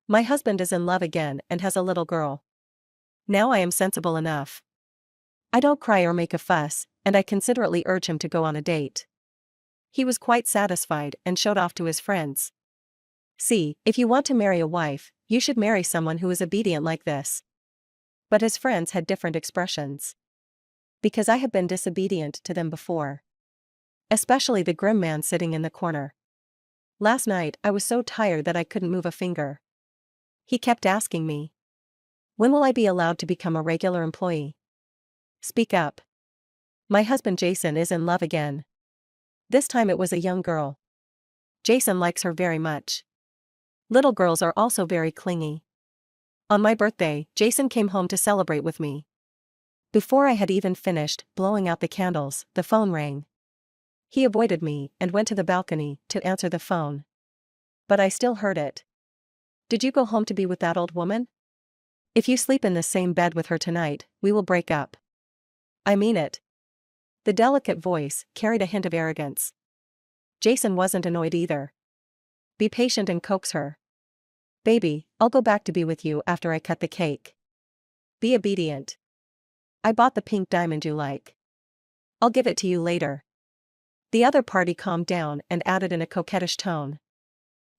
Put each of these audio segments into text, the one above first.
My husband is in love again and has a little girl. Now I am sensible enough. I don't cry or make a fuss, and I considerately urge him to go on a date. He was quite satisfied and showed off to his friends. See, if you want to marry a wife, you should marry someone who is obedient like this. But his friends had different expressions. Because I had been disobedient to them before. Especially the grim man sitting in the corner. Last night I was so tired that I couldn't move a finger. He kept asking me. When will I be allowed to become a regular employee? Speak up. My husband Jason is in love again. This time it was a young girl. Jason likes her very much. Little girls are also very clingy. On my birthday, Jason came home to celebrate with me. Before I had even finished blowing out the candles, the phone rang. He avoided me and went to the balcony to answer the phone. But I still heard it. Did you go home to be with that old woman? If you sleep in the same bed with her tonight, we will break up. I mean it. The delicate voice carried a hint of arrogance. Jason wasn't annoyed either. Be patient and coax her. Baby, I'll go back to be with you after I cut the cake. Be obedient. I bought the pink diamond you like. I'll give it to you later. The other party calmed down and added in a coquettish tone.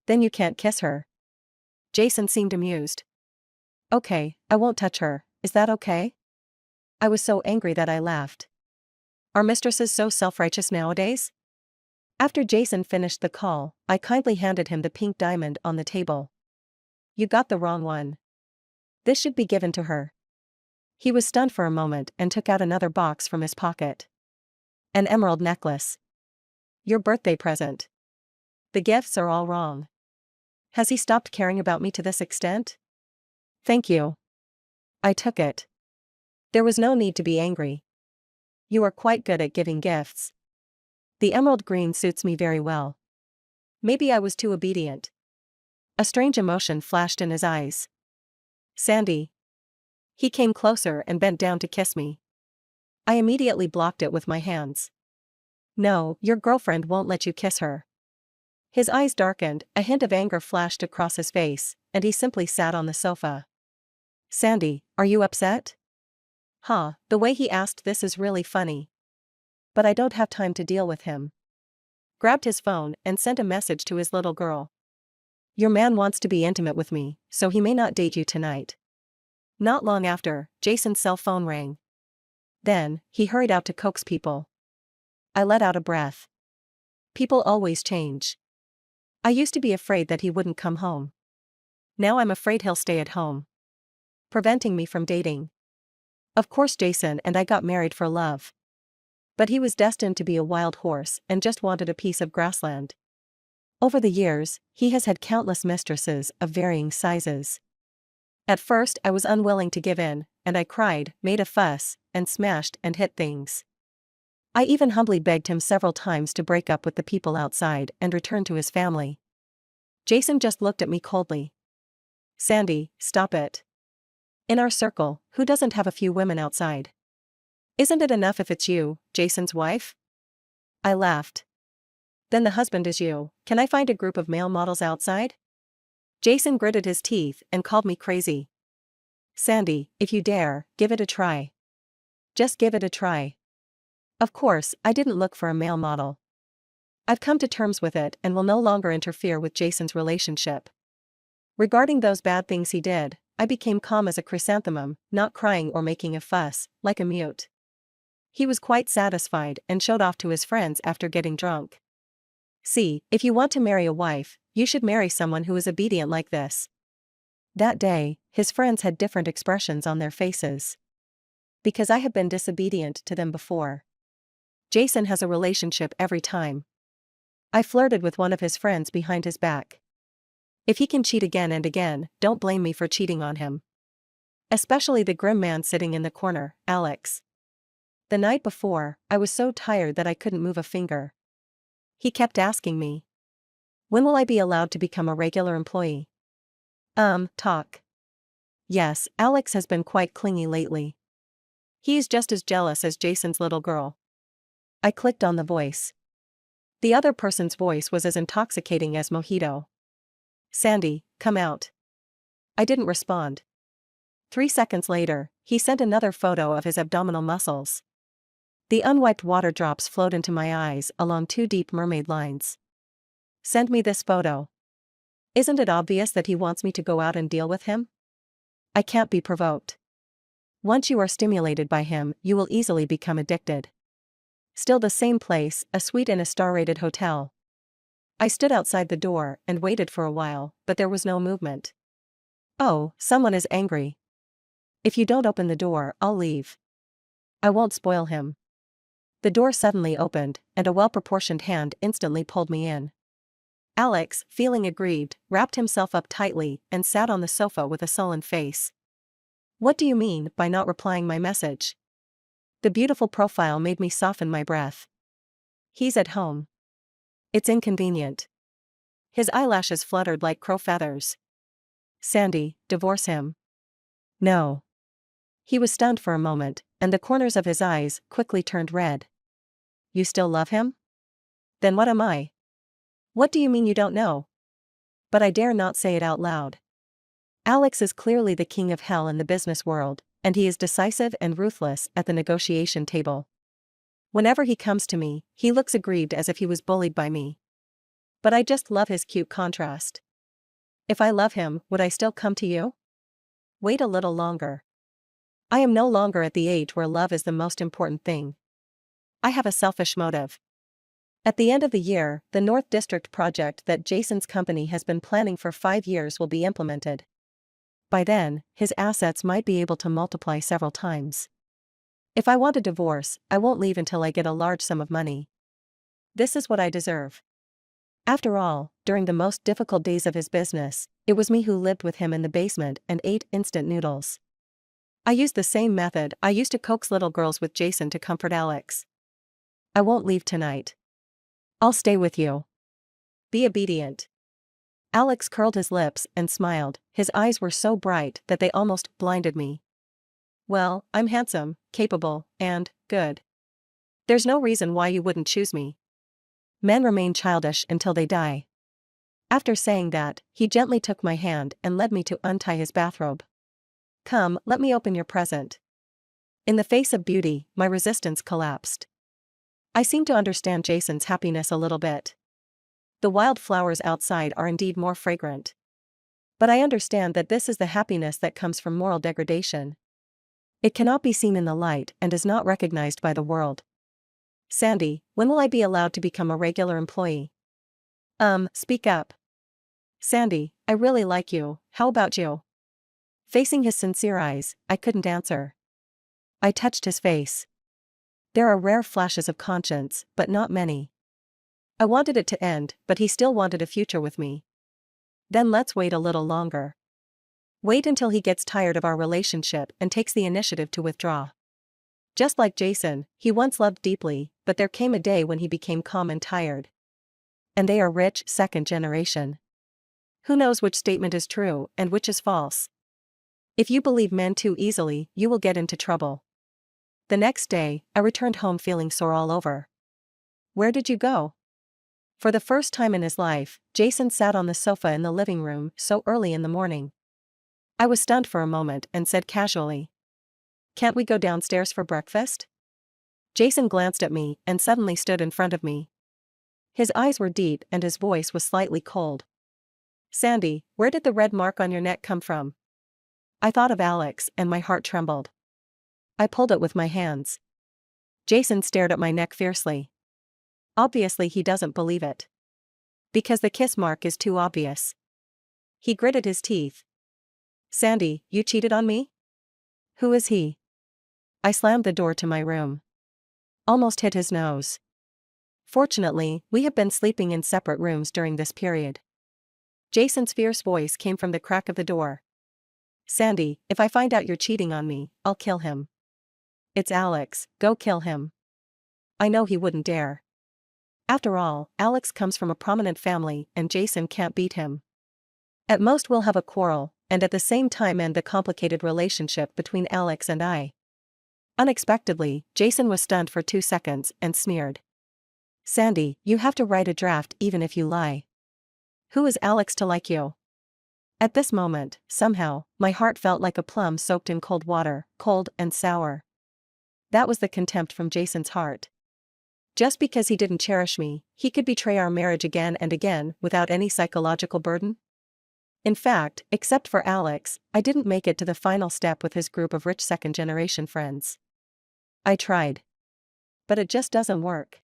Then you can't kiss her. Jason seemed amused. Okay, I won't touch her, is that okay? I was so angry that I laughed. Are mistresses so self-righteous nowadays? After Jason finished the call, I kindly handed him the pink diamond on the table. You got the wrong one. This should be given to her. He was stunned for a moment and took out another box from his pocket. An emerald necklace. Your birthday present. The gifts are all wrong. Has he stopped caring about me to this extent? Thank you. I took it. There was no need to be angry. You are quite good at giving gifts. The emerald green suits me very well. Maybe I was too obedient. A strange emotion flashed in his eyes. Sandy. He came closer and bent down to kiss me. I immediately blocked it with my hands. No, your girlfriend won't let you kiss her. His eyes darkened, a hint of anger flashed across his face, and he simply sat on the sofa. Sandy, are you upset? Huh, the way he asked this is really funny. But I don't have time to deal with him. Grabbed his phone and sent a message to his little girl. Your man wants to be intimate with me, so he may not date you tonight. Not long after, Jason's cell phone rang. Then, he hurried out to coax people. I let out a breath. People always change. I used to be afraid that he wouldn't come home. Now I'm afraid he'll stay at home. Preventing me from dating. Of course Jason and I got married for love. But he was destined to be a wild horse and just wanted a piece of grassland. Over the years, he has had countless mistresses of varying sizes. At first I was unwilling to give in, and I cried, made a fuss, and smashed and hit things. I even humbly begged him several times to break up with the people outside and return to his family. Jason just looked at me coldly. Sandy, stop it. In our circle, who doesn't have a few women outside? Isn't it enough if it's you, Jason's wife? I laughed. Then the husband is you. Can I find a group of male models outside? Jason gritted his teeth and called me crazy. Sandy, if you dare, give it a try. Just give it a try. Of course, I didn't look for a male model. I've come to terms with it and will no longer interfere with Jason's relationship. Regarding those bad things he did, I became calm as a chrysanthemum, not crying or making a fuss, like a mute. He was quite satisfied and showed off to his friends after getting drunk. See, if you want to marry a wife, you should marry someone who is obedient like this. That day, his friends had different expressions on their faces. Because I have been disobedient to them before. Jason has a relationship every time. I flirted with one of his friends behind his back. If he can cheat again and again, don't blame me for cheating on him. Especially the grim man sitting in the corner, Alex. The night before, I was so tired that I couldn't move a finger. He kept asking me. When will I be allowed to become a regular employee? Talk. Yes, Alex has been quite clingy lately. He's just as jealous as Jason's little girl. I clicked on the voice. The other person's voice was as intoxicating as mojito. Sandy, come out. I didn't respond. 3 seconds later, he sent another photo of his abdominal muscles. The unwiped water drops flowed into my eyes along two deep mermaid lines. Send me this photo. Isn't it obvious that he wants me to go out and deal with him? I can't be provoked. Once you are stimulated by him, you will easily become addicted. Still the same place, a suite in a star-rated hotel. I stood outside the door and waited for a while, but there was no movement. Oh, someone is angry. If you don't open the door, I'll leave. I won't spoil him. The door suddenly opened, and a well-proportioned hand instantly pulled me in. Alex, feeling aggrieved, wrapped himself up tightly and sat on the sofa with a sullen face. What do you mean by not replying my message? The beautiful profile made me soften my breath. He's at home. It's inconvenient. His eyelashes fluttered like crow feathers. Sandy, divorce him. No. He was stunned for a moment, and the corners of his eyes quickly turned red. You still love him? Then what am I? What do you mean you don't know? But I dare not say it out loud. Alex is clearly the king of hell in the business world, and he is decisive and ruthless at the negotiation table. Whenever he comes to me, he looks aggrieved as if he was bullied by me. But I just love his cute contrast. If I love him, would I still come to you? Wait a little longer. I am no longer at the age where love is the most important thing. I have a selfish motive. At the end of the year, the North District project that Jason's company has been planning for 5 years will be implemented. By then, his assets might be able to multiply several times. If I want a divorce, I won't leave until I get a large sum of money. This is what I deserve. After all, during the most difficult days of his business, it was me who lived with him in the basement and ate instant noodles. I used the same method I used to coax little girls with Jason to comfort Alex. I won't leave tonight. I'll stay with you. Be obedient. Alex curled his lips and smiled. His eyes were so bright that they almost blinded me. Well, I'm handsome, capable, and good. There's no reason why you wouldn't choose me. Men remain childish until they die. After saying that, he gently took my hand and led me to untie his bathrobe. Come, let me open your present. In the face of beauty, my resistance collapsed. I seem to understand Jason's happiness a little bit. The wild flowers outside are indeed more fragrant. But I understand that this is the happiness that comes from moral degradation. It cannot be seen in the light and is not recognized by the world. Sandy, when will I be allowed to become a regular employee? Speak up. Sandy, I really like you, how about you? Facing his sincere eyes, I couldn't answer. I touched his face. There are rare flashes of conscience, but not many. I wanted it to end, but he still wanted a future with me. Then let's wait a little longer. Wait until he gets tired of our relationship and takes the initiative to withdraw. Just like Jason, he once loved deeply, but there came a day when he became calm and tired. And they are rich, second generation. Who knows which statement is true and which is false? If you believe men too easily, you will get into trouble. The next day, I returned home feeling sore all over. Where did you go? For the first time in his life, Jason sat on the sofa in the living room so early in the morning. I was stunned for a moment and said casually, "Can't we go downstairs for breakfast?" Jason glanced at me and suddenly stood in front of me. His eyes were deep and his voice was slightly cold. Sandy, where did the red mark on your neck come from? I thought of Alex and my heart trembled. I pulled it with my hands. Jason stared at my neck fiercely. Obviously he doesn't believe it. Because the kiss mark is too obvious. He gritted his teeth. Sandy, you cheated on me? Who is he? I slammed the door to my room. Almost hit his nose. Fortunately, we have been sleeping in separate rooms during this period. Jason's fierce voice came from the crack of the door. Sandy, if I find out you're cheating on me, I'll kill him. It's Alex, go kill him. I know he wouldn't dare. After all, Alex comes from a prominent family and Jason can't beat him. At most we'll have a quarrel, and at the same time end the complicated relationship between Alex and I. Unexpectedly, Jason was stunned for 2 seconds and sneered. Sandy, you have to write a draft even if you lie. Who is Alex to like you? At this moment, somehow, my heart felt like a plum soaked in cold water, cold and sour. That was the contempt from Jason's heart. Just because he didn't cherish me, he could betray our marriage again and again without any psychological burden? In fact, except for Alex, I didn't make it to the final step with his group of rich second-generation friends. I tried. But it just doesn't work.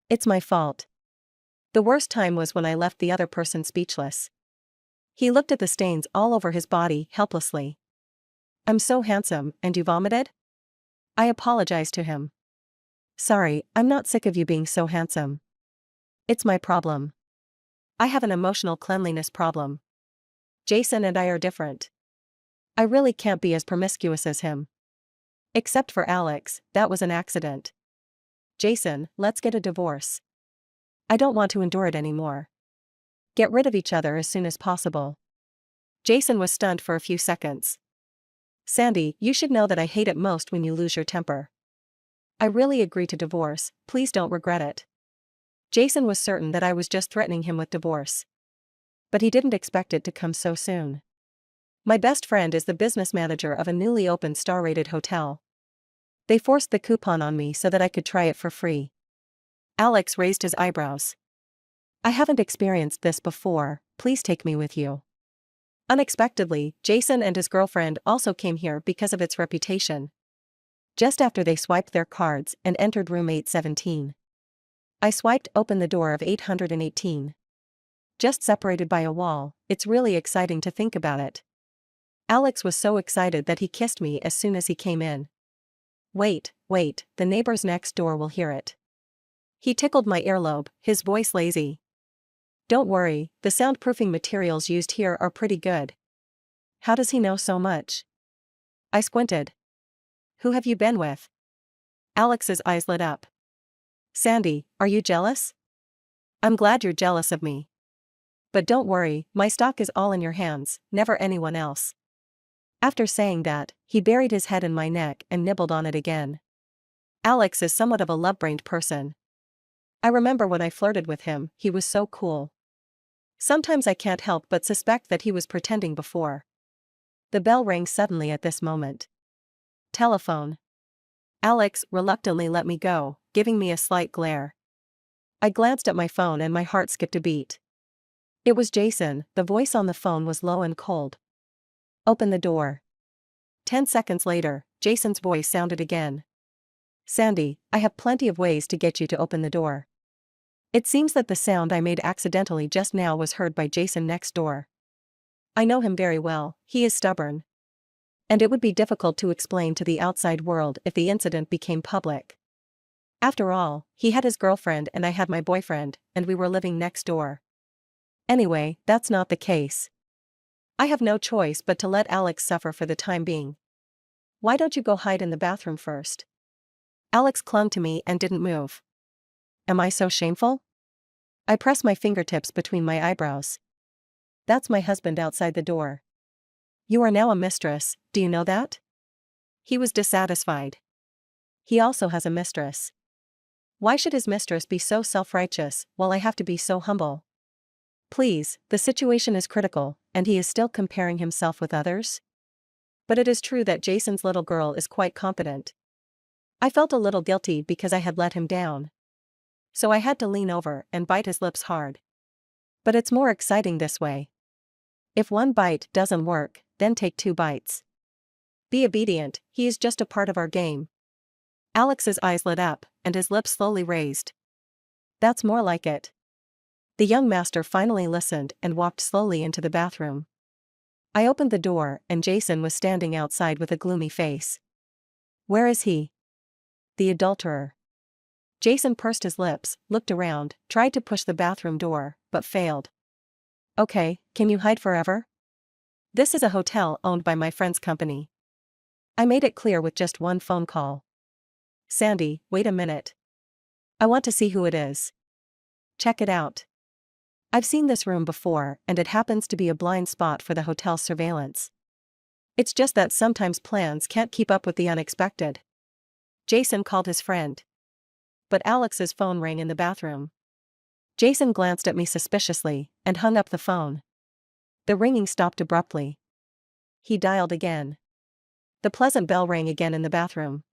It's my fault. The worst time was when I left the other person speechless. He looked at the stains all over his body helplessly. "I'm so handsome, and you vomited?" I apologized to him. "Sorry, I'm not sick of you being so handsome. It's my problem. I have an emotional cleanliness problem. Jason and I are different. I really can't be as promiscuous as him. Except for Alex, that was an accident. Jason, let's get a divorce. I don't want to endure it anymore. Get rid of each other as soon as possible." Jason was stunned for a few seconds. "Sandy, you should know that I hate it most when you lose your temper. I really agree to divorce, please don't regret it." Jason was certain that I was just threatening him with divorce. But he didn't expect it to come so soon. My best friend is the business manager of a newly opened star-rated hotel. They forced the coupon on me so that I could try it for free. Alex raised his eyebrows. "I haven't experienced this before, please take me with you." Unexpectedly, Jason and his girlfriend also came here because of its reputation. Just after they swiped their cards and entered room 817. I swiped open the door of 818. Just separated by a wall, it's really exciting to think about it. Alex was so excited that he kissed me as soon as he came in. Wait, the neighbors next door will hear it." He tickled my earlobe, his voice lazy. "Don't worry, the soundproofing materials used here are pretty good." How does he know so much? I squinted. "Who have you been with?" Alex's eyes lit up. "Sandy, are you jealous?" "I'm glad you're jealous of me. But don't worry, my stock is all in your hands, never anyone else." After saying that, he buried his head in my neck and nibbled on it again. Alex is somewhat of a love-brained person. I remember when I flirted with him, he was so cool. Sometimes I can't help but suspect that he was pretending before. The bell rang suddenly at this moment. Telephone. Alex reluctantly let me go, giving me a slight glare. I glanced at my phone and my heart skipped a beat. It was Jason, the voice on the phone was low and cold. "Open the door." 10 seconds later, Jason's voice sounded again. "Sandy, I have plenty of ways to get you to open the door." It seems that the sound I made accidentally just now was heard by Jason next door. I know him very well, he is stubborn. And it would be difficult to explain to the outside world if the incident became public. After all, he had his girlfriend and I had my boyfriend, and we were living next door. Anyway, that's not the case. I have no choice but to let Alex suffer for the time being. "Why don't you go hide in the bathroom first?" Alex clung to me and didn't move. Am I so shameful? I press my fingertips between my eyebrows. "That's my husband outside the door. You are now a mistress, do you know that?" He was dissatisfied. He also has a mistress. Why should his mistress be so self-righteous, while I have to be so humble? Please, the situation is critical, and he is still comparing himself with others? But it is true that Jason's little girl is quite competent. I felt a little guilty because I had let him down. So I had to lean over and bite his lips hard. But it's more exciting this way. If one bite doesn't work, then take 2 bites. Be obedient, he is just a part of our game. Alex's eyes lit up, and his lips slowly raised. That's more like it. The young master finally listened and walked slowly into the bathroom. I opened the door, and Jason was standing outside with a gloomy face. Where is he? The adulterer. Jason pursed his lips, looked around, tried to push the bathroom door, but failed. Okay, can you hide forever? This is a hotel owned by my friend's company. I made it clear with just one phone call. Sandy, wait a minute. I want to see who it is. Check it out. I've seen this room before, and it happens to be a blind spot for the hotel's surveillance. It's just that sometimes plans can't keep up with the unexpected. Jason called his friend. But Alex's phone rang in the bathroom. Jason glanced at me suspiciously, and hung up the phone. The ringing stopped abruptly. He dialed again. The pleasant bell rang again in the bathroom.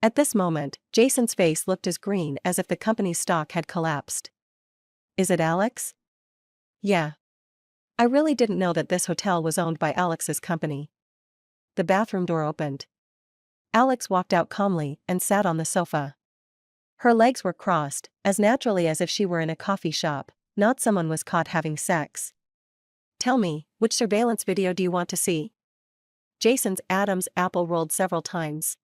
At this moment, Jason's face looked as green as if the company's stock had collapsed. Is it Alex? Yeah. I really didn't know that this hotel was owned by Alex's company. The bathroom door opened. Alex walked out calmly and sat on the sofa. Her legs were crossed, as naturally as if she were in a coffee shop, not someone was caught having sex. Tell me, which surveillance video do you want to see? Jason's Adam's apple rolled several times.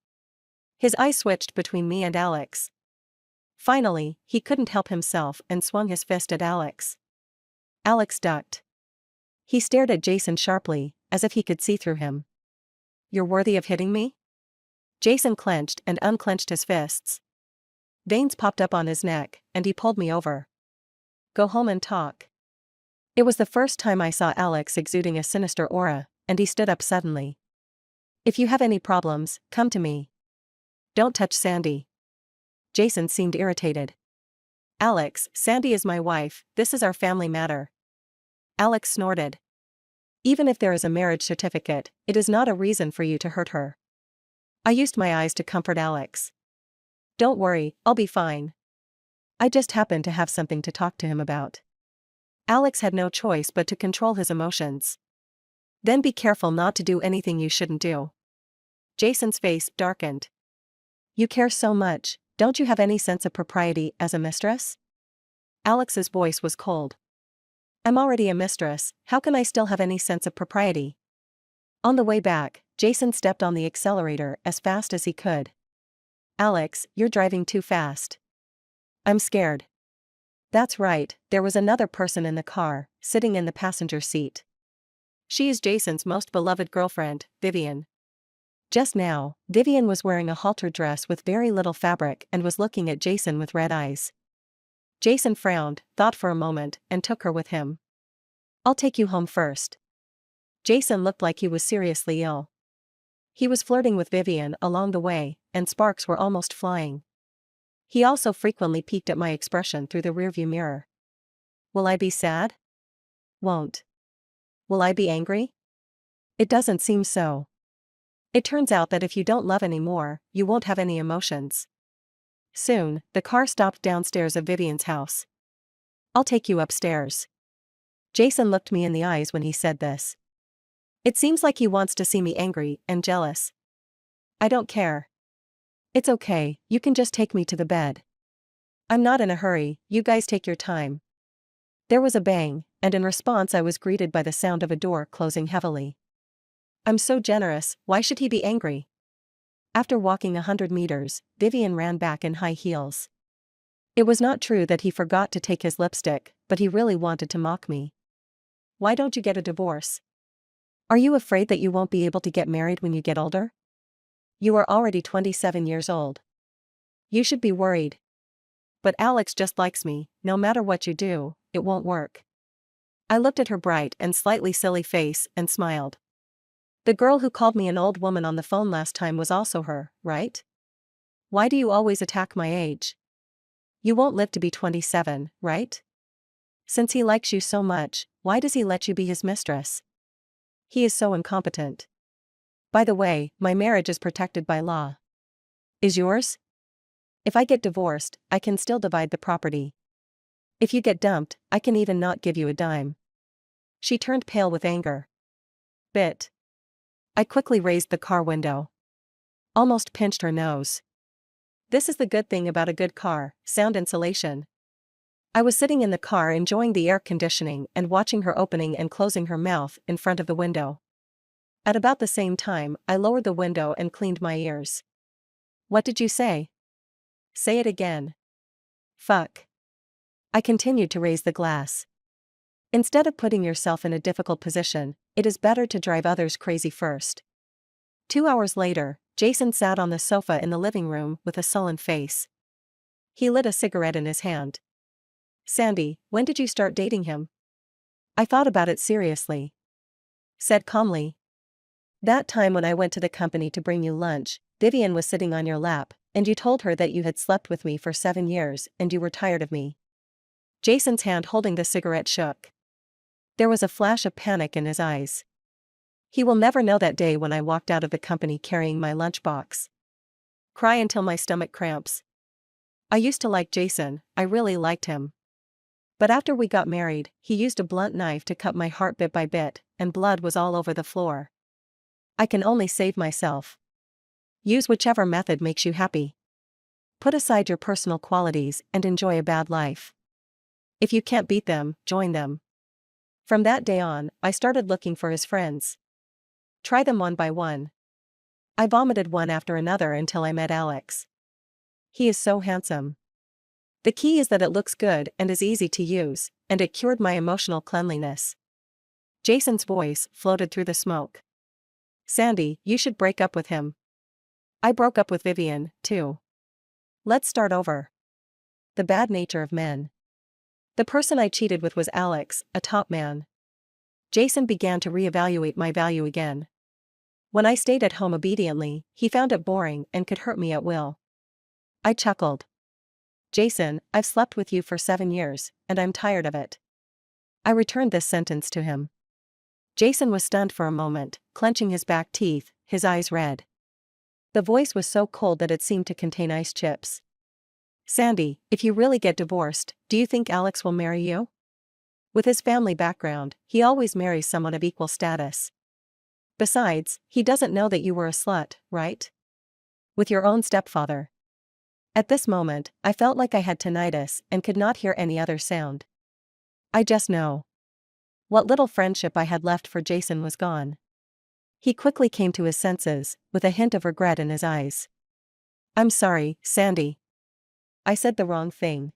His eyes switched between me and Alex. Finally, he couldn't help himself and swung his fist at Alex. Alex ducked. He stared at Jason sharply, as if he could see through him. You're worthy of hitting me? Jason clenched and unclenched his fists. Veins popped up on his neck, and he pulled me over. Go home and talk. It was the first time I saw Alex exuding a sinister aura, and he stood up suddenly. If you have any problems, come to me. Don't touch Sandy. Jason seemed irritated. Alex, Sandy is my wife, this is our family matter. Alex snorted. Even if there is a marriage certificate, it is not a reason for you to hurt her. I used my eyes to comfort Alex. Don't worry, I'll be fine. I just happened to have something to talk to him about. Alex had no choice but to control his emotions. Then be careful not to do anything you shouldn't do. Jason's face darkened. You care so much, don't you have any sense of propriety as a mistress? Alex's voice was cold. I'm already a mistress, how can I still have any sense of propriety? On the way back, Jason stepped on the accelerator as fast as he could. Alex, you're driving too fast. I'm scared. That's right, there was another person in the car, sitting in the passenger seat. She is Jason's most beloved girlfriend, Vivian. Just now, Vivian was wearing a halter dress with very little fabric and was looking at Jason with red eyes. Jason frowned, thought for a moment, and took her with him. I'll take you home first. Jason looked like he was seriously ill. He was flirting with Vivian along the way, and sparks were almost flying. He also frequently peeked at my expression through the rearview mirror. Will I be sad? Won't. Will I be angry? It doesn't seem so. It turns out that if you don't love anymore, you won't have any emotions. Soon, the car stopped downstairs of Vivian's house. I'll take you upstairs. Jason looked me in the eyes when he said this. It seems like he wants to see me angry and jealous. I don't care. It's okay, you can just take me to the bed. I'm not in a hurry, you guys take your time. There was a bang, and in response I was greeted by the sound of a door closing heavily. I'm so generous, why should he be angry? After walking 100 meters, Vivian ran back in high heels. It was not true that he forgot to take his lipstick, but he really wanted to mock me. Why don't you get a divorce? Are you afraid that you won't be able to get married when you get older? You are already 27 years old. You should be worried. But Alex just likes me, no matter what you do, it won't work. I looked at her bright and slightly silly face and smiled. The girl who called me an old woman on the phone last time was also her, right? Why do you always attack my age? You won't live to be 27, right? Since he likes you so much, why does he let you be his mistress? He is so incompetent. By the way, my marriage is protected by law. Is yours? If I get divorced, I can still divide the property. If you get dumped, I can even not give you a dime. She turned pale with anger. Bit. I quickly raised the car window. Almost pinched her nose. This is the good thing about a good car, sound insulation. I was sitting in the car enjoying the air conditioning and watching her opening and closing her mouth in front of the window. At about the same time, I lowered the window and cleaned my ears. What did you say? Say it again. Fuck. I continued to raise the glass. Instead of putting yourself in a difficult position, it is better to drive others crazy first. 2 hours later, Jason sat on the sofa in the living room with a sullen face. He lit a cigarette in his hand. Sandy, when did you start dating him? I thought about it seriously. Said calmly. That time when I went to the company to bring you lunch, Vivian was sitting on your lap, and you told her that you had slept with me for 7 years and you were tired of me. Jason's hand holding the cigarette shook. There was a flash of panic in his eyes. He will never know that day when I walked out of the company carrying my lunchbox. Cry until my stomach cramps. I used to like Jason, I really liked him. But after we got married, he used a blunt knife to cut my heart bit by bit, and blood was all over the floor. I can only save myself. Use whichever method makes you happy. Put aside your personal qualities and enjoy a bad life. If you can't beat them, join them. From that day on, I started looking for his friends. Try them one by one. I vomited one after another until I met Alex. He is so handsome. The key is that it looks good and is easy to use, and it cured my emotional cleanliness. Jason's voice floated through the smoke. Sandy, you should break up with him. I broke up with Vivian, too. Let's start over. The bad nature of men. The person I cheated with was Alex, a top man. Jason began to reevaluate my value again. When I stayed at home obediently, he found it boring and could hurt me at will. I chuckled. Jason, I've slept with you for 7 years, and I'm tired of it. I returned this sentence to him. Jason was stunned for a moment, clenching his back teeth, his eyes red. The voice was so cold that it seemed to contain ice chips. Sandy, if you really get divorced, do you think Alex will marry you? With his family background, he always marries someone of equal status. Besides, he doesn't know that you were a slut, right? With your own stepfather. At this moment, I felt like I had tinnitus and could not hear any other sound. I just know. What little friendship I had left for Jason was gone. He quickly came to his senses, with a hint of regret in his eyes. I'm sorry, Sandy. I said the wrong thing.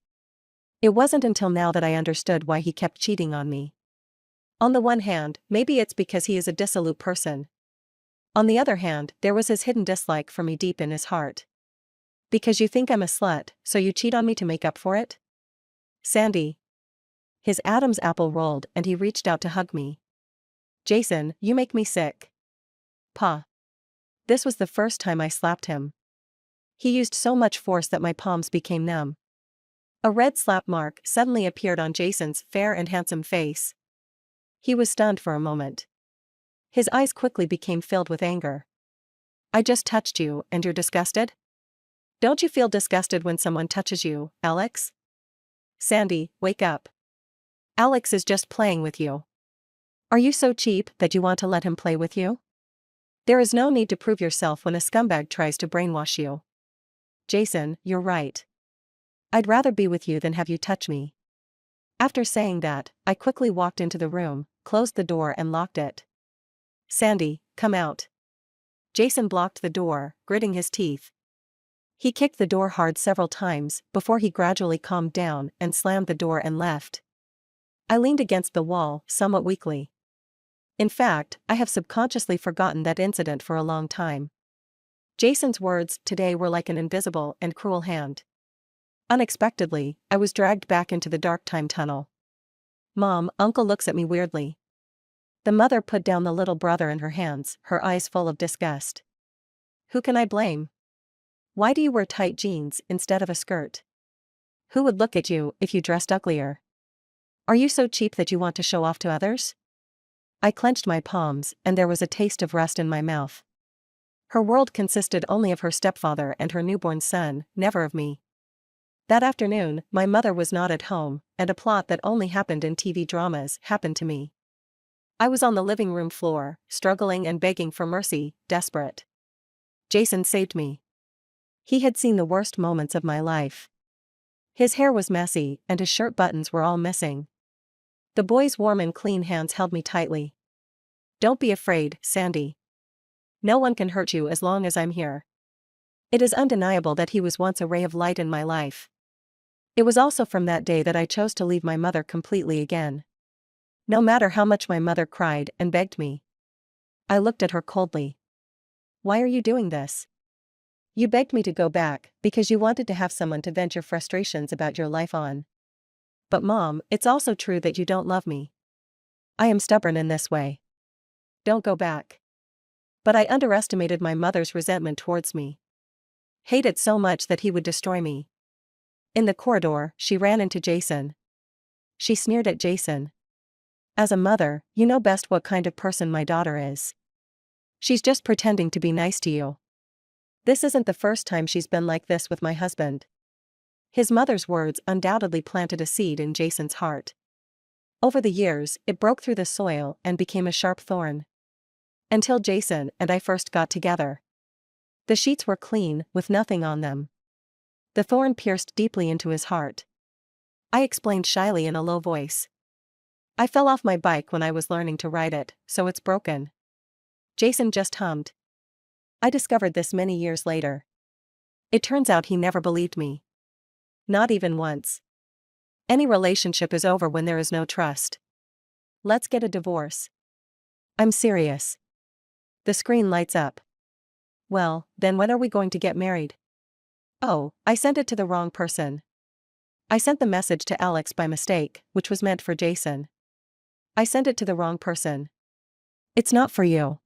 It wasn't until now that I understood why he kept cheating on me. On the one hand, maybe it's because he is a dissolute person. On the other hand, there was his hidden dislike for me deep in his heart. Because you think I'm a slut, so you cheat on me to make up for it? Sandy. His Adam's apple rolled and he reached out to hug me. Jason, you make me sick. Pa. This was the first time I slapped him. He used so much force that my palms became numb. A red slap mark suddenly appeared on Jason's fair and handsome face. He was stunned for a moment. His eyes quickly became filled with anger. I just touched you and you're disgusted? Don't you feel disgusted when someone touches you, Alex? Sandy, wake up. Alex is just playing with you. Are you so cheap that you want to let him play with you? There is no need to prove yourself when a scumbag tries to brainwash you. Jason, you're right. I'd rather be with you than have you touch me. After saying that, I quickly walked into the room, closed the door and locked it. Sandy, come out. Jason blocked the door, gritting his teeth. He kicked the door hard several times before he gradually calmed down and slammed the door and left. I leaned against the wall, somewhat weakly. In fact, I have subconsciously forgotten that incident for a long time. Jason's words today were like an invisible and cruel hand. Unexpectedly, I was dragged back into the dark time tunnel. Mom, Uncle looks at me weirdly. The mother put down the little brother in her hands, her eyes full of disgust. Who can I blame? Why do you wear tight jeans instead of a skirt? Who would look at you if you dressed uglier? Are you so cheap that you want to show off to others? I clenched my palms, and there was a taste of rust in my mouth. Her world consisted only of her stepfather and her newborn son, never of me. That afternoon, my mother was not at home, and a plot that only happened in TV dramas happened to me. I was on the living room floor, struggling and begging for mercy, desperate. Jason saved me. He had seen the worst moments of my life. His hair was messy, and his shirt buttons were all missing. The boy's warm and clean hands held me tightly. Don't be afraid, Sandy. No one can hurt you as long as I'm here. It is undeniable that he was once a ray of light in my life. It was also from that day that I chose to leave my mother completely again. No matter how much my mother cried and begged me. I looked at her coldly. Why are you doing this? You begged me to go back because you wanted to have someone to vent your frustrations about your life on. But Mom, it's also true that you don't love me. I am stubborn in this way. Don't go back. But I underestimated my mother's resentment towards me. Hate it so much that he would destroy me. In the corridor, she ran into Jason. She sneered at Jason. As a mother, you know best what kind of person my daughter is. She's just pretending to be nice to you. This isn't the first time she's been like this with my husband. His mother's words undoubtedly planted a seed in Jason's heart. Over the years, it broke through the soil and became a sharp thorn. Until Jason and I first got together. The sheets were clean, with nothing on them. The thorn pierced deeply into his heart. I explained shyly in a low voice. I fell off my bike when I was learning to ride it, so it's broken. Jason just hummed. I discovered this many years later. It turns out he never believed me. Not even once. Any relationship is over when there is no trust. Let's get a divorce. I'm serious. The screen lights up. Well, then when are we going to get married? Oh, I sent it to the wrong person. I sent the message to Alex by mistake, which was meant for Jason. I sent it to the wrong person. It's not for you.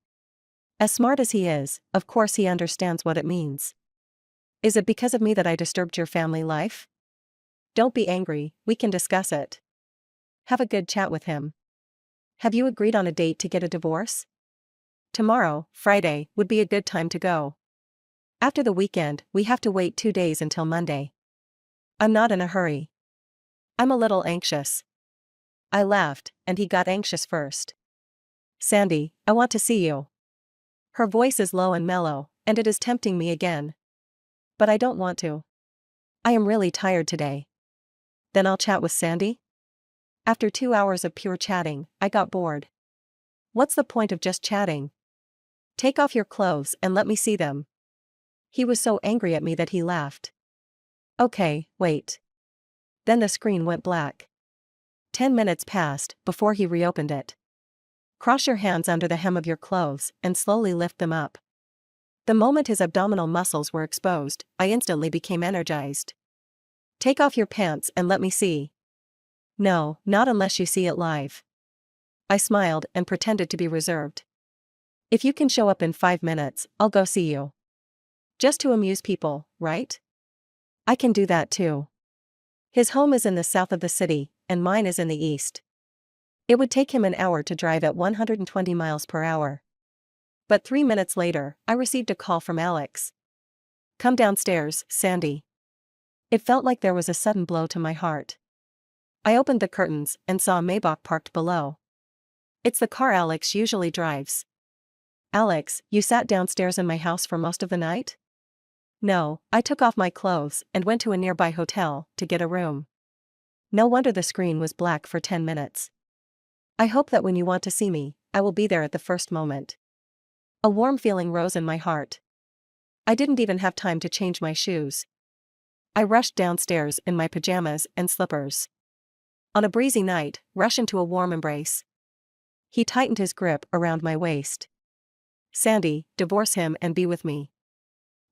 As smart as he is, of course he understands what it means. Is it because of me that I disturbed your family life? Don't be angry, we can discuss it. Have a good chat with him. Have you agreed on a date to get a divorce? Tomorrow, Friday, would be a good time to go. After the weekend, we have to wait 2 days until Monday. I'm not in a hurry. I'm a little anxious. I laughed, and he got anxious first. Sandy, I want to see you. Her voice is low and mellow, and it is tempting me again. But I don't want to. I am really tired today. Then I'll chat with Sandy? After 2 hours of pure chatting, I got bored. What's the point of just chatting? Take off your clothes and let me see them. He was so angry at me that he laughed. Okay, wait. Then the screen went black. 10 minutes passed before he reopened it. Cross your hands under the hem of your clothes and slowly lift them up. The moment his abdominal muscles were exposed, I instantly became energized. Take off your pants and let me see. No, not unless you see it live. I smiled and pretended to be reserved. If you can show up in 5 minutes, I'll go see you. Just to amuse people, right? I can do that too. His home is in the south of the city, and mine is in the east. It would take him an hour to drive at 120 miles per hour. But 3 minutes later, I received a call from Alex. Come downstairs, Sandy. It felt like there was a sudden blow to my heart. I opened the curtains and saw a Maybach parked below. It's the car Alex usually drives. Alex, you sat downstairs in my house for most of the night? No, I took off my clothes and went to a nearby hotel to get a room. No wonder the screen was black for 10 minutes. I hope that when you want to see me, I will be there at the first moment. A warm feeling rose in my heart. I didn't even have time to change my shoes. I rushed downstairs in my pajamas and slippers. On a breezy night, rush into a warm embrace. He tightened his grip around my waist. Sandy, divorce him and be with me.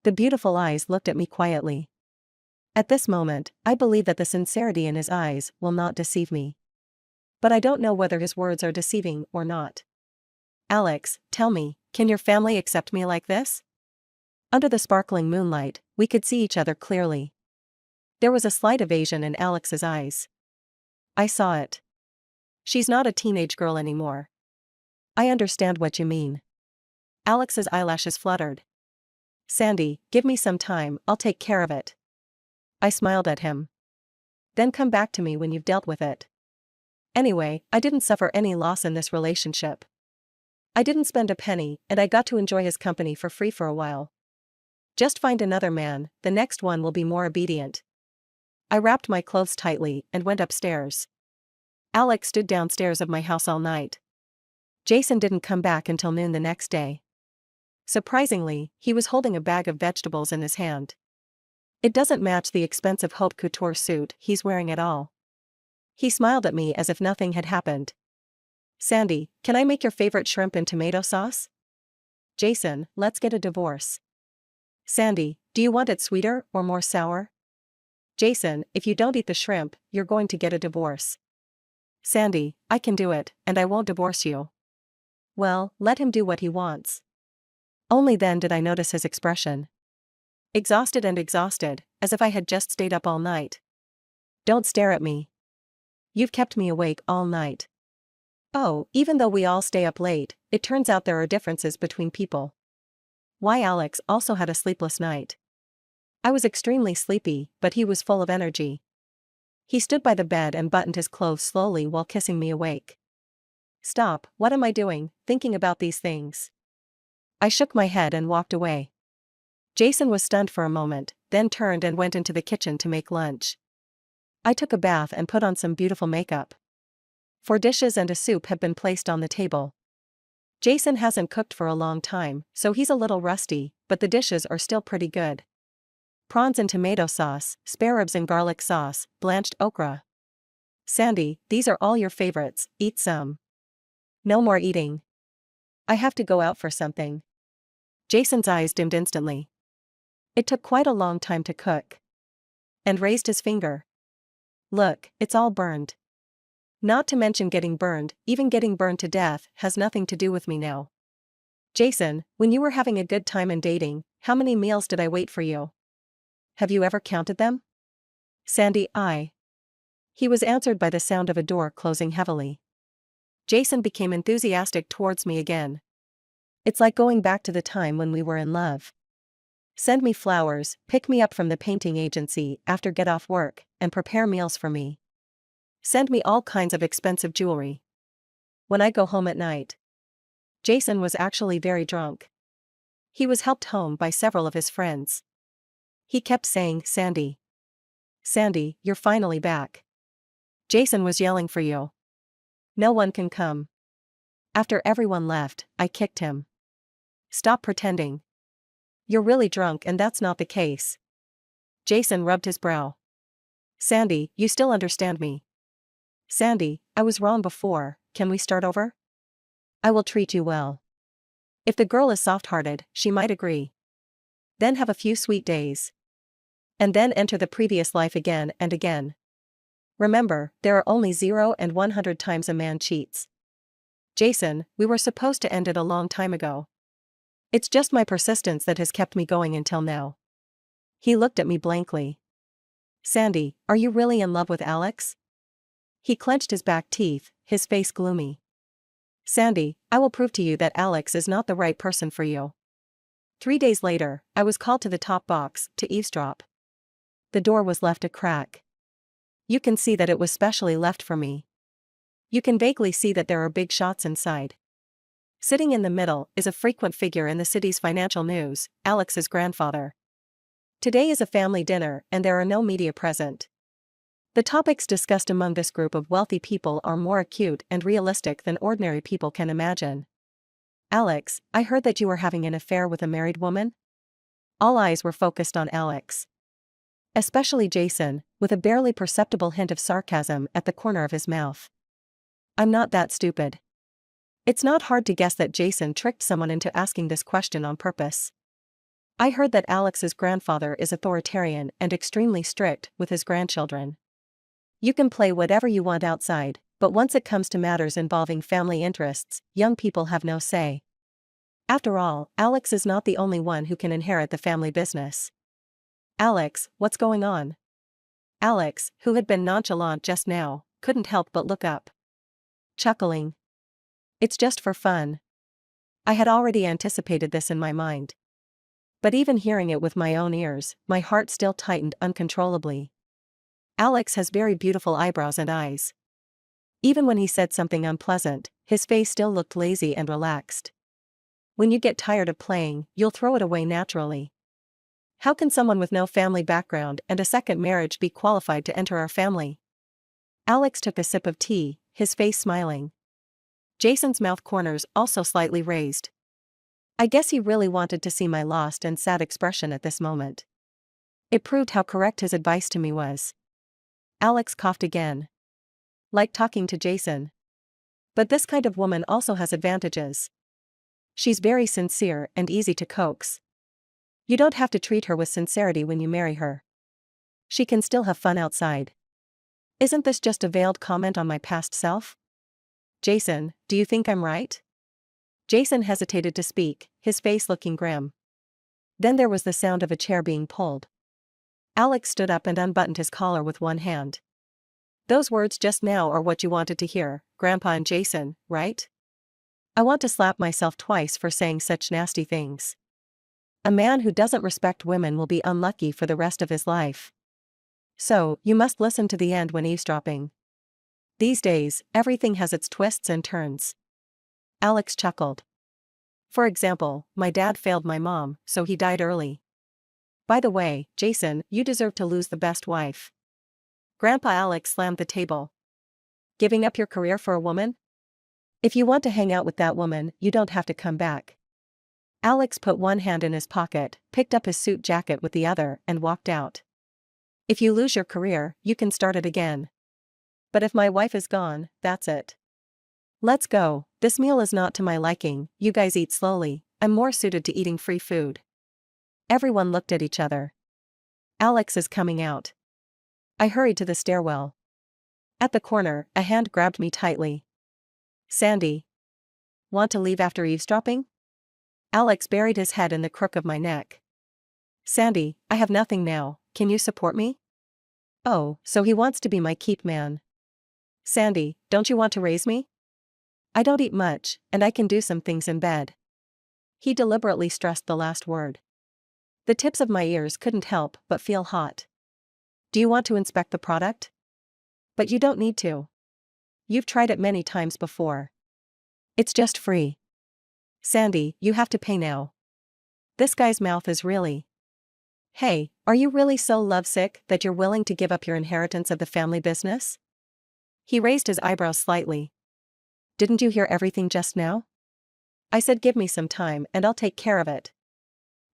The beautiful eyes looked at me quietly. At this moment, I believe that the sincerity in his eyes will not deceive me. But I don't know whether his words are deceiving or not. Alex, tell me, can your family accept me like this? Under the sparkling moonlight, we could see each other clearly. There was a slight evasion in Alex's eyes. I saw it. She's not a teenage girl anymore. I understand what you mean. Alex's eyelashes fluttered. Sandy, give me some time, I'll take care of it. I smiled at him. Then come back to me when you've dealt with it. Anyway, I didn't suffer any loss in this relationship. I didn't spend a penny, and I got to enjoy his company for free for a while. Just find another man, the next one will be more obedient. I wrapped my clothes tightly and went upstairs. Alex stood downstairs of my house all night. Jason didn't come back until noon the next day. Surprisingly, he was holding a bag of vegetables in his hand. It doesn't match the expensive haute couture suit he's wearing at all. He smiled at me as if nothing had happened. Sandy, can I make your favorite shrimp and tomato sauce? Jason, let's get a divorce. Sandy, do you want it sweeter or more sour? Jason, if you don't eat the shrimp, you're going to get a divorce. Sandy, I can do it, and I won't divorce you. Well, let him do what he wants. Only then did I notice his expression. Exhausted and exhausted, as if I had just stayed up all night. Don't stare at me. You've kept me awake all night. Oh, even though we all stay up late, it turns out there are differences between people. Why Alex also had a sleepless night. I was extremely sleepy, but he was full of energy. He stood by the bed and buttoned his clothes slowly while kissing me awake. Stop, what am I doing, thinking about these things? I shook my head and walked away. Jason was stunned for a moment, then turned and went into the kitchen to make lunch. I took a bath and put on some beautiful makeup. 4 dishes and a soup have been placed on the table. Jason hasn't cooked for a long time, so he's a little rusty, but the dishes are still pretty good. Prawns and tomato sauce, spare ribs and garlic sauce, blanched okra. Sandy, these are all your favorites, eat some. No more eating. I have to go out for something. Jason's eyes dimmed instantly. It took quite a long time to cook. And raised his finger. Look, it's all burned. Not to mention getting burned, even getting burned to death, has nothing to do with me now. Jason, when you were having a good time and dating, how many meals did I wait for you? Have you ever counted them? Sandy, He was answered by the sound of a door closing heavily. Jason became enthusiastic towards me again. It's like going back to the time when we were in love. Send me flowers, pick me up from the painting agency after get off work, and prepare meals for me. Send me all kinds of expensive jewelry. When I go home at night. Jason was actually very drunk. He was helped home by several of his friends. He kept saying, Sandy. Sandy, you're finally back. Jason was yelling for you. No one can come. After everyone left, I kicked him. Stop pretending. You're really drunk and that's not the case. Jason rubbed his brow. Sandy, you still understand me. Sandy, I was wrong before, can we start over? I will treat you well. If the girl is soft-hearted, she might agree. Then have a few sweet days. And then enter the previous life again and again. Remember, there are only 0 and 100 times a man cheats. Jason, we were supposed to end it a long time ago. It's just my persistence that has kept me going until now. He looked at me blankly. Sandy, are you really in love with Alex? He clenched his back teeth, his face gloomy. Sandy, I will prove to you that Alex is not the right person for you. 3 days later, I was called to the top box to eavesdrop. The door was left a crack. You can see that it was specially left for me. You can vaguely see that there are big shots inside. Sitting in the middle is a frequent figure in the city's financial news, Alex's grandfather. Today is a family dinner and there are no media present. The topics discussed among this group of wealthy people are more acute and realistic than ordinary people can imagine. Alex, I heard that you were having an affair with a married woman? All eyes were focused on Alex. Especially Jason, with a barely perceptible hint of sarcasm at the corner of his mouth. I'm not that stupid. It's not hard to guess that Jason tricked someone into asking this question on purpose. I heard that Alex's grandfather is authoritarian and extremely strict with his grandchildren. You can play whatever you want outside, but once it comes to matters involving family interests, young people have no say. After all, Alex is not the only one who can inherit the family business. Alex, what's going on? Alex, who had been nonchalant just now, couldn't help but look up. Chuckling. It's just for fun. I had already anticipated this in my mind. But even hearing it with my own ears, my heart still tightened uncontrollably. Alex has very beautiful eyebrows and eyes. Even when he said something unpleasant, his face still looked lazy and relaxed. When you get tired of playing, you'll throw it away naturally. How can someone with no family background and a second marriage be qualified to enter our family? Alex took a sip of tea, his face smiling. Jason's mouth corners also slightly raised. I guess he really wanted to see my lost and sad expression at this moment. It proved how correct his advice to me was. Alex coughed again. Like talking to Jason. But this kind of woman also has advantages. She's very sincere and easy to coax. You don't have to treat her with sincerity when you marry her. She can still have fun outside. Isn't this just a veiled comment on my past self? Jason, do you think I'm right? Jason hesitated to speak, his face looking grim. Then there was the sound of a chair being pulled. Alex stood up and unbuttoned his collar with one hand. Those words just now are what you wanted to hear, Grandpa and Jason, right? I want to slap myself twice for saying such nasty things. A man who doesn't respect women will be unlucky for the rest of his life. So, you must listen to the end when eavesdropping. These days, everything has its twists and turns. Alex chuckled. For example, my dad failed my mom, so he died early. By the way, Jason, you deserve to lose the best wife. Grandpa Alex slammed the table. Giving up your career for a woman? If you want to hang out with that woman, you don't have to come back. Alex put one hand in his pocket, picked up his suit jacket with the other, and walked out. If you lose your career, you can start it again. But if my wife is gone, that's it. Let's go. This meal is not to my liking, you guys eat slowly, I'm more suited to eating free food. Everyone looked at each other. Alex is coming out. I hurried to the stairwell. At the corner, a hand grabbed me tightly. Sandy. Want to leave after eavesdropping? Alex buried his head in the crook of my neck. Sandy, I have nothing now, can you support me? Oh, so he wants to be my keep man. Sandy, don't you want to raise me? I don't eat much, and I can do some things in bed. He deliberately stressed the last word. The tips of my ears couldn't help but feel hot. Do you want to inspect the product? But you don't need to. You've tried it many times before. It's just free. Sandy, you have to pay now. This guy's mouth is really. Hey, are you really so lovesick that you're willing to give up your inheritance of the family business? He raised his eyebrows slightly. Didn't you hear everything just now? I said give me some time and I'll take care of it.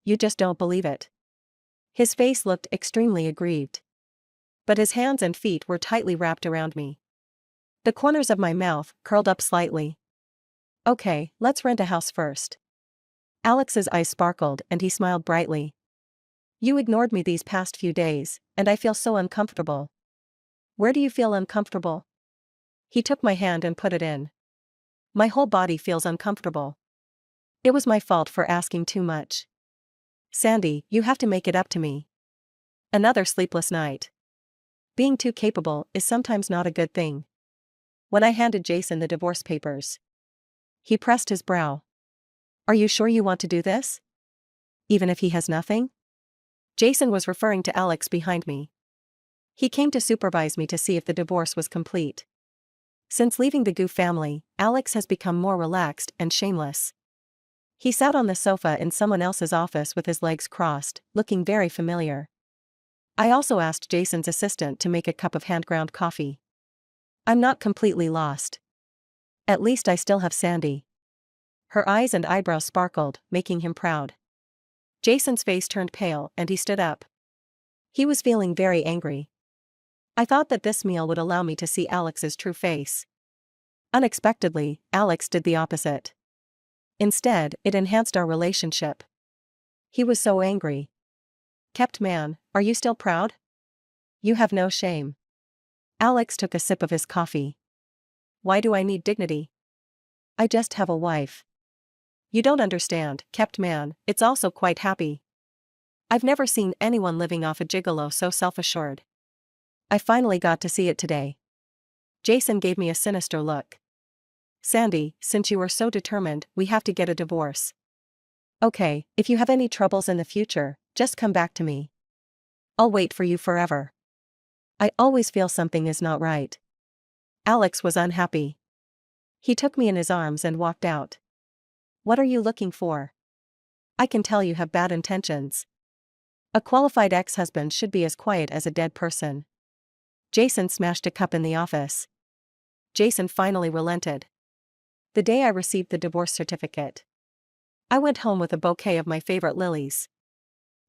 You just don't believe it. His face looked extremely aggrieved. But his hands and feet were tightly wrapped around me. The corners of my mouth curled up slightly. Okay, let's rent a house first. Alex's eyes sparkled and he smiled brightly. You ignored me these past few days, and I feel so uncomfortable. Where do you feel uncomfortable? He took my hand and put it in. My whole body feels uncomfortable. It was my fault for asking too much. Sandy, you have to make it up to me. Another sleepless night. Being too capable is sometimes not a good thing. When I handed Jason the divorce papers, he pressed his brow. Are you sure you want to do this? Even if he has nothing? Jason was referring to Alex behind me. He came to supervise me to see if the divorce was complete. Since leaving the Gu family, Alex has become more relaxed and shameless. He sat on the sofa in someone else's office with his legs crossed, looking very familiar. I also asked Jason's assistant to make a cup of hand-ground coffee. I'm not completely lost. At least I still have Sandy. Her eyes and eyebrows sparkled, making him proud. Jason's face turned pale and he stood up. He was feeling very angry. I thought that this meal would allow me to see Alex's true face. Unexpectedly, Alex did the opposite. Instead, it enhanced our relationship. He was so angry. Kept man, are you still proud? You have no shame. Alex took a sip of his coffee. Why do I need dignity? I just have a wife. You don't understand, kept man, it's also quite happy. I've never seen anyone living off a gigolo so self-assured. I finally got to see it today. Jason gave me a sinister look. Sandy, since you are so determined, we have to get a divorce. Okay, if you have any troubles in the future, just come back to me. I'll wait for you forever. I always feel something is not right. Alex was unhappy. He took me in his arms and walked out. What are you looking for? I can tell you have bad intentions. A qualified ex-husband should be as quiet as a dead person. Jason smashed a cup in the office. Jason finally relented. The day I received the divorce certificate, I went home with a bouquet of my favorite lilies.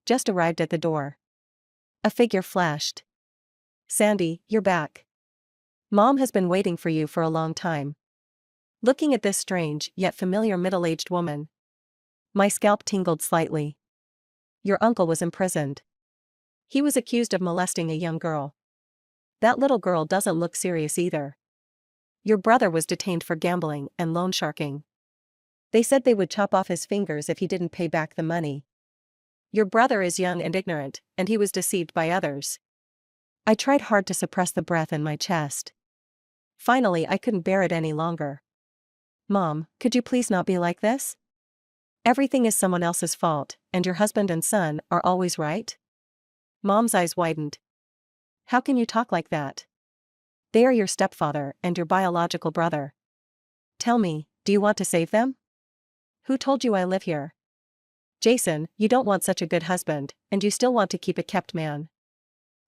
Just arrived at the door. A figure flashed. Sandy, you're back. Mom has been waiting for you for a long time. Looking at this strange yet familiar middle-aged woman, my scalp tingled slightly. Your uncle was imprisoned. He was accused of molesting a young girl. That little girl doesn't look serious either. Your brother was detained for gambling and loan sharking. They said they would chop off his fingers if he didn't pay back the money. Your brother is young and ignorant, and he was deceived by others. I tried hard to suppress the breath in my chest. Finally, I couldn't bear it any longer. Mom, could you please not be like this? Everything is someone else's fault, and your husband and son are always right? Mom's eyes widened. How can you talk like that? They are your stepfather and your biological brother. Tell me, do you want to save them? Who told you I live here? Jason, you don't want such a good husband, and you still want to keep a kept man.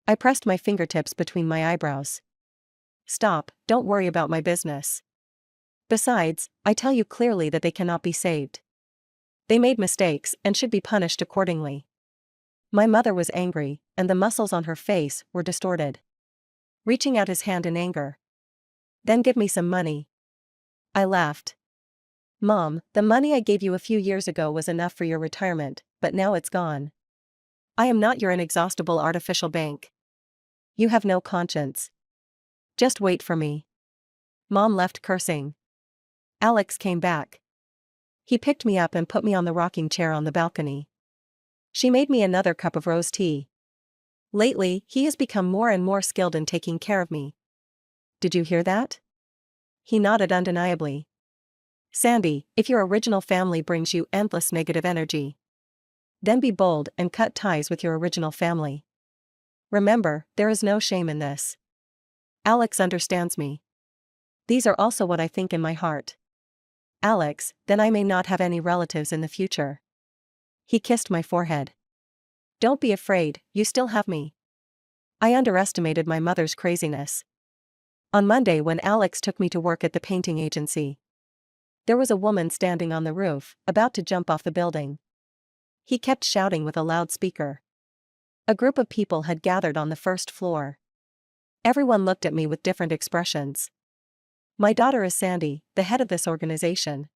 I pressed my fingertips between my eyebrows. Stop, don't worry about my business. Besides, I tell you clearly that they cannot be saved. They made mistakes and should be punished accordingly. My mother was angry, and the muscles on her face were distorted. Reaching out his hand in anger. Then give me some money. I laughed. Mom, the money I gave you a few years ago was enough for your retirement, but now it's gone. I am not your inexhaustible artificial bank. You have no conscience. Just wait for me. Mom left cursing. Alex came back. He picked me up and put me on the rocking chair on the balcony. She made me another cup of rose tea. Lately, he has become more and more skilled in taking care of me. Did you hear that? He nodded undeniably. Sandy, if your original family brings you endless negative energy, then be bold and cut ties with your original family. Remember, there is no shame in this. Alex understands me. These are also what I think in my heart. Alex, then I may not have any relatives in the future. He kissed my forehead. Don't be afraid, you still have me. I underestimated my mother's craziness. On Monday, when Alex took me to work at the painting agency, there was a woman standing on the roof, about to jump off the building. He kept shouting with a loudspeaker. A group of people had gathered on the first floor. Everyone looked at me with different expressions. My daughter is Sandy, the head of this organization.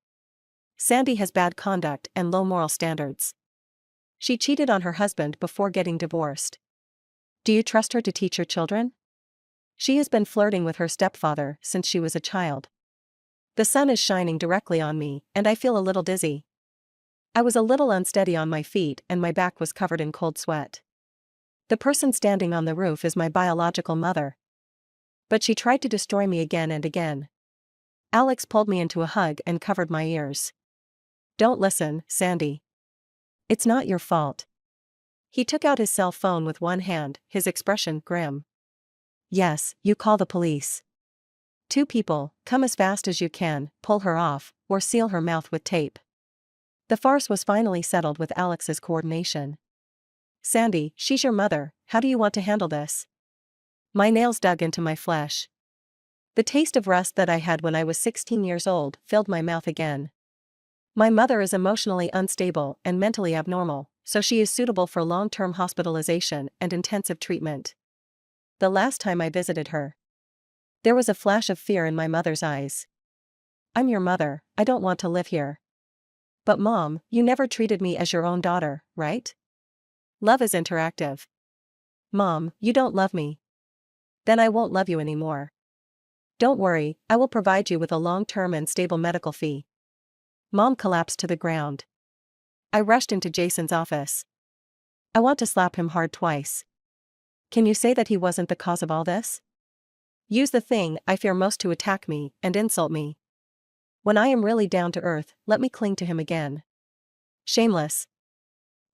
Sandy has bad conduct and low moral standards. She cheated on her husband before getting divorced. Do you trust her to teach your children? She has been flirting with her stepfather since she was a child. The sun is shining directly on me, and I feel a little dizzy. I was a little unsteady on my feet and my back was covered in cold sweat. The person standing on the roof is my biological mother. But she tried to destroy me again and again. Alex pulled me into a hug and covered my ears. Don't listen, Sandy. It's not your fault. He took out his cell phone with one hand, his expression grim. Yes, you call the police. 2 people, come as fast as you can, pull her off, or seal her mouth with tape. The farce was finally settled with Alex's coordination. Sandy, she's your mother, how do you want to handle this? My nails dug into my flesh. The taste of rust that I had when I was 16 years old filled my mouth again. My mother is emotionally unstable and mentally abnormal, so she is suitable for long-term hospitalization and intensive treatment. The last time I visited her, there was a flash of fear in my mother's eyes. I'm your mother, I don't want to live here. But Mom, you never treated me as your own daughter, right? Love is interactive. Mom, you don't love me. Then I won't love you anymore. Don't worry, I will provide you with a long-term and stable medical fee. Mom collapsed to the ground. I rushed into Jason's office. I want to slap him hard twice. Can you say that he wasn't the cause of all this? Use the thing I fear most to attack me and insult me. When I am really down to earth, let me cling to him again. Shameless.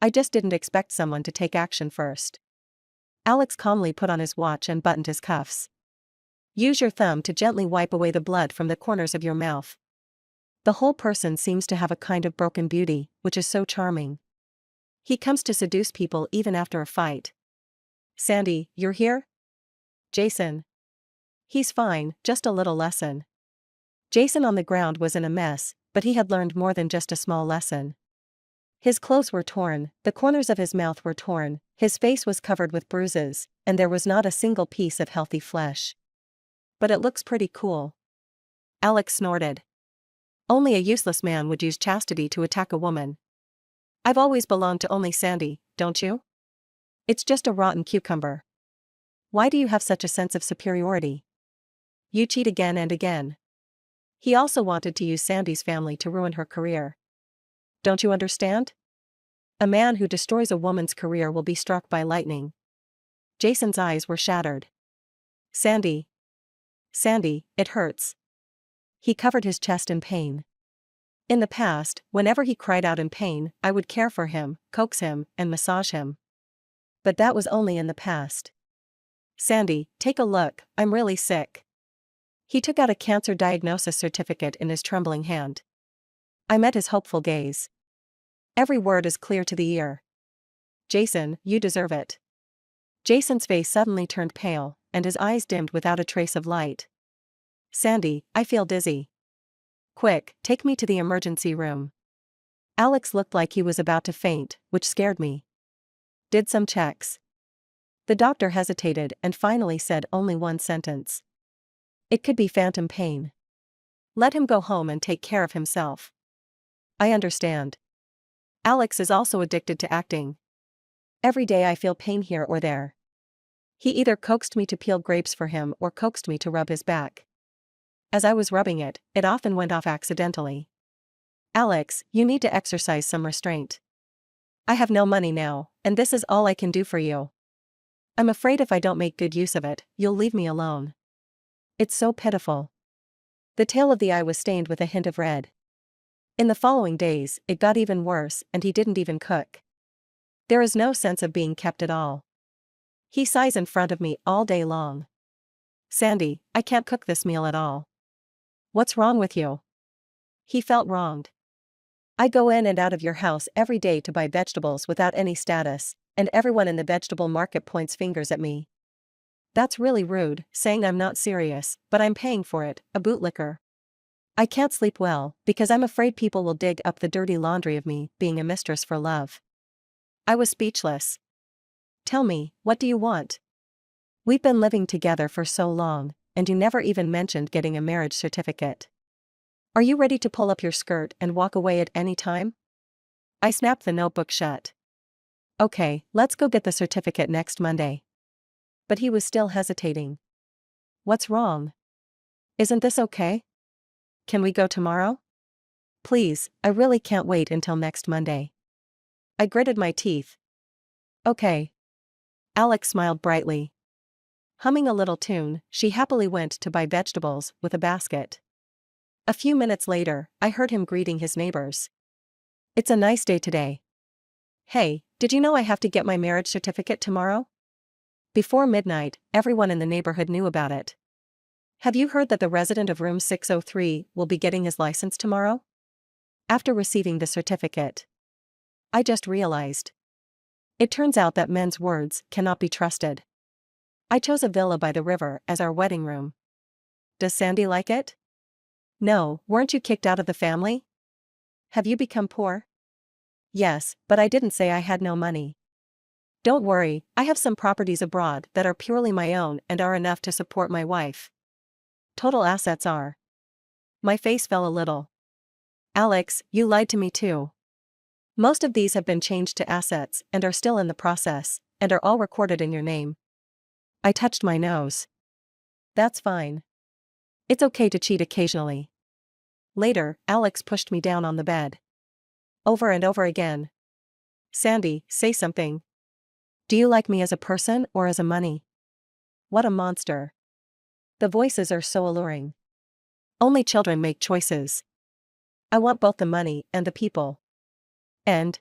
I just didn't expect someone to take action first. Alex calmly put on his watch and buttoned his cuffs. Use your thumb to gently wipe away the blood from the corners of your mouth. The whole person seems to have a kind of broken beauty, which is so charming. He comes to seduce people even after a fight. Sandy, you're here? Jason. He's fine, just a little lesson. Jason on the ground was in a mess, but he had learned more than just a small lesson. His clothes were torn, the corners of his mouth were torn, his face was covered with bruises, and there was not a single piece of healthy flesh. But it looks pretty cool. Alex snorted. Only a useless man would use chastity to attack a woman. I've always belonged to only Sandy, don't you? It's just a rotten cucumber. Why do you have such a sense of superiority? You cheat again and again. He also wanted to use Sandy's family to ruin her career. Don't you understand? A man who destroys a woman's career will be struck by lightning. Jason's eyes were shattered. Sandy. Sandy, it hurts. He covered his chest in pain. In the past, whenever he cried out in pain, I would care for him, coax him, and massage him. But that was only in the past. Sandy, take a look, I'm really sick. He took out a cancer diagnosis certificate in his trembling hand. I met his hopeful gaze. Every word is clear to the ear. Jason, you deserve it. Jason's face suddenly turned pale, and his eyes dimmed without a trace of light. Sandy, I feel dizzy. Quick, take me to the emergency room. Alex looked like he was about to faint, which scared me. Did some checks. The doctor hesitated and finally said only one sentence. It could be phantom pain. Let him go home and take care of himself. I understand. Alex is also addicted to acting. Every day I feel pain here or there. He either coaxed me to peel grapes for him or coaxed me to rub his back. As I was rubbing it, it often went off accidentally. Alex, you need to exercise some restraint. I have no money now, and this is all I can do for you. I'm afraid if I don't make good use of it, you'll leave me alone. It's so pitiful. The tail of the eye was stained with a hint of red. In the following days, it got even worse, and he didn't even cook. There is no sense of being kept at all. He sighs in front of me all day long. Sandy, I can't cook this meal at all. What's wrong with you? He felt wronged. I go in and out of your house every day to buy vegetables without any status, and everyone in the vegetable market points fingers at me. That's really rude, saying I'm not serious, but I'm paying for it, a bootlicker. I can't sleep well, because I'm afraid people will dig up the dirty laundry of me being a mistress for love. I was speechless. Tell me, what do you want? We've been living together for so long, and you never even mentioned getting a marriage certificate. Are you ready to pull up your skirt and walk away at any time? I snapped the notebook shut. Okay, let's go get the certificate next Monday. But he was still hesitating. What's wrong? Isn't this okay? Can we go tomorrow? Please, I really can't wait until next Monday. I gritted my teeth. Okay. Alex smiled brightly. Humming a little tune, she happily went to buy vegetables with a basket. A few minutes later, I heard him greeting his neighbors. It's a nice day today. Hey, did you know I have to get my marriage certificate tomorrow? Before midnight, everyone in the neighborhood knew about it. Have you heard that the resident of room 603 will be getting his license tomorrow? After receiving the certificate, I just realized. It turns out that men's words cannot be trusted. I chose a villa by the river as our wedding room. Does Sandy like it? No, weren't you kicked out of the family? Have you become poor? Yes, but I didn't say I had no money. Don't worry, I have some properties abroad that are purely my own and are enough to support my wife. Total assets are. My face fell a little. Alex, you lied to me too. Most of these have been changed to assets and are still in the process, and are all recorded in your name. I touched my nose. That's fine. It's okay to cheat occasionally. Later, Alex pushed me down on the bed. Over and over again. Sandy, say something. Do you like me as a person or as a money? What a monster. The voices are so alluring. Only children make choices. I want both the money and the people. And,